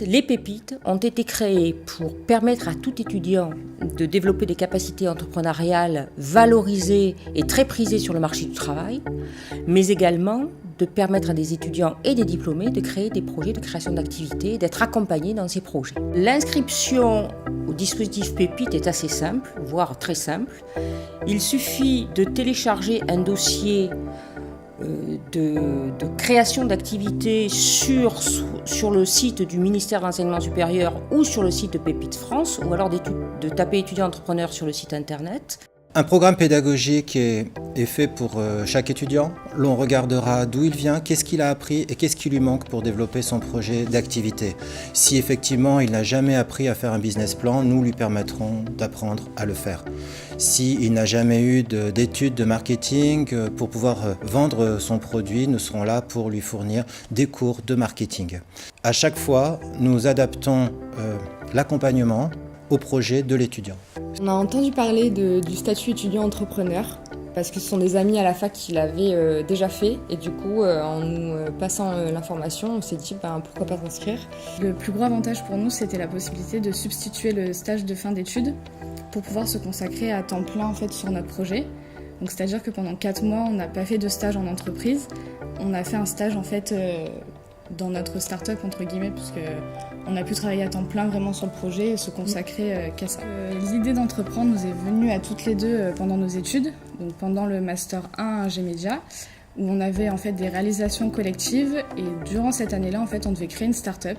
fait, les pépites ont été créées pour permettre à tout étudiant de développer des capacités entrepreneuriales valorisées et très prisées sur le marché du travail, mais également de permettre à des étudiants et des diplômés de créer des projets de création d'activités, d'être accompagnés dans ces projets. L'inscription au dispositif Pépite est assez simple, voire très simple. Il suffit de télécharger un dossier de création d'activités sur le site du ministère de l'Enseignement supérieur ou sur le site de Pépite France, ou alors de taper étudiant entrepreneur sur le site internet. Un programme pédagogique est fait pour chaque étudiant. L'on regardera d'où il vient, qu'est-ce qu'il a appris et qu'est-ce qui lui manque pour développer son projet d'activité. Si effectivement il n'a jamais appris à faire un business plan, nous lui permettrons d'apprendre à le faire. S'il n'a jamais eu d'études de marketing pour pouvoir vendre son produit, nous serons là pour lui fournir des cours de marketing. À chaque fois, nous adaptons l'accompagnement au projet de l'étudiant. On a entendu parler du statut étudiant-entrepreneur parce que ce sont des amis à la fac qui l'avaient déjà fait et du coup en nous passant l'information on s'est dit pourquoi pas s'inscrire. Le plus gros avantage pour nous c'était la possibilité de substituer le stage de fin d'études pour pouvoir se consacrer à temps plein en fait, sur notre projet. Donc c'est-à-dire que pendant 4 mois on n'a pas fait de stage en entreprise, on a fait un stage en fait dans notre start-up entre guillemets puisque on a pu travailler à temps plein vraiment sur le projet et se consacrer qu'à ça. L'idée d'entreprendre nous est venue à toutes les deux pendant nos études, donc pendant le Master 1 G-Media, où on avait en fait des réalisations collectives et durant cette année-là en fait on devait créer une start-up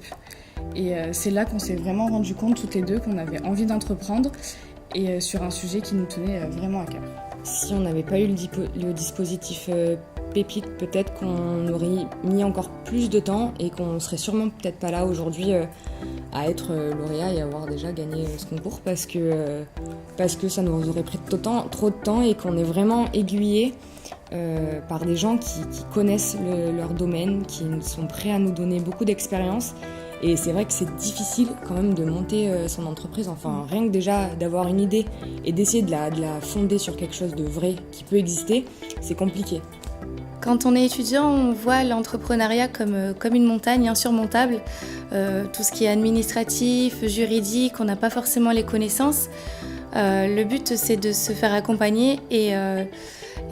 et c'est là qu'on s'est vraiment rendu compte toutes les deux qu'on avait envie d'entreprendre et sur un sujet qui nous tenait vraiment à cœur. Si on n'avait pas eu le dispositif Pépite, peut-être qu'on aurait mis encore plus de temps et qu'on serait sûrement peut-être pas là aujourd'hui à être lauréat et avoir déjà gagné ce concours parce que ça nous aurait pris trop de temps et qu'on est vraiment aiguillés par des gens qui connaissent leur domaine, qui sont prêts à nous donner beaucoup d'expérience. Et c'est vrai que c'est difficile quand même de monter son entreprise, enfin rien que déjà d'avoir une idée et d'essayer de la fonder sur quelque chose de vrai qui peut exister, c'est compliqué. Quand on est étudiant, on voit l'entrepreneuriat comme une montagne insurmontable. Tout ce qui est administratif, juridique, on n'a pas forcément les connaissances. Le but, c'est de se faire accompagner et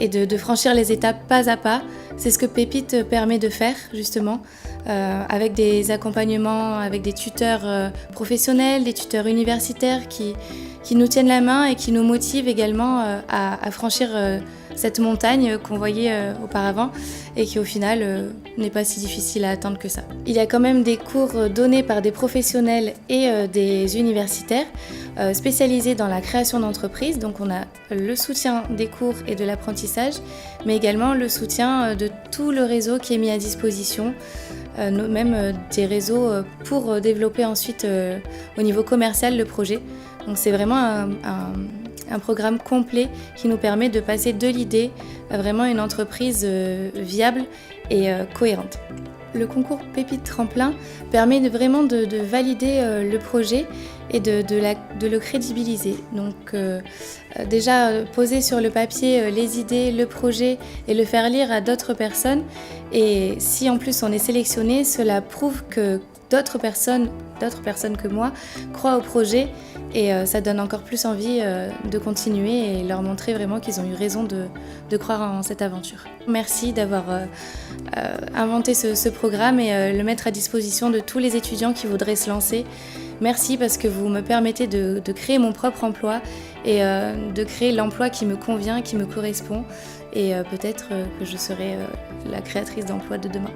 de franchir les étapes pas à pas. C'est ce que Pépite permet de faire, justement, avec des accompagnements, avec des tuteurs professionnels, des tuteurs universitaires qui nous tiennent la main et qui nous motivent également à franchir cette montagne qu'on voyait auparavant et qui au final n'est pas si difficile à atteindre que ça. Il y a quand même des cours donnés par des professionnels et des universitaires spécialisés dans la création d'entreprises. Donc on a le soutien des cours et de l'apprentissage, mais également le soutien de tout le réseau qui est mis à disposition, même des réseaux pour développer ensuite au niveau commercial le projet. Donc c'est vraiment un programme complet qui nous permet de passer de l'idée à vraiment une entreprise viable et cohérente. Le concours Pépite Tremplin permet vraiment de valider le projet et de le crédibiliser. Donc déjà poser sur le papier les idées, le projet et le faire lire à d'autres personnes. Et si en plus on est sélectionné, cela prouve que d'autres personnes que moi croient au projet et ça donne encore plus envie de continuer et leur montrer vraiment qu'ils ont eu raison de croire en cette aventure. Merci d'avoir inventé ce programme et le mettre à disposition de tous les étudiants qui voudraient se lancer. Merci parce que vous me permettez de créer mon propre emploi et de créer l'emploi qui me convient, qui me correspond et peut-être que je serai la créatrice d'emploi de demain.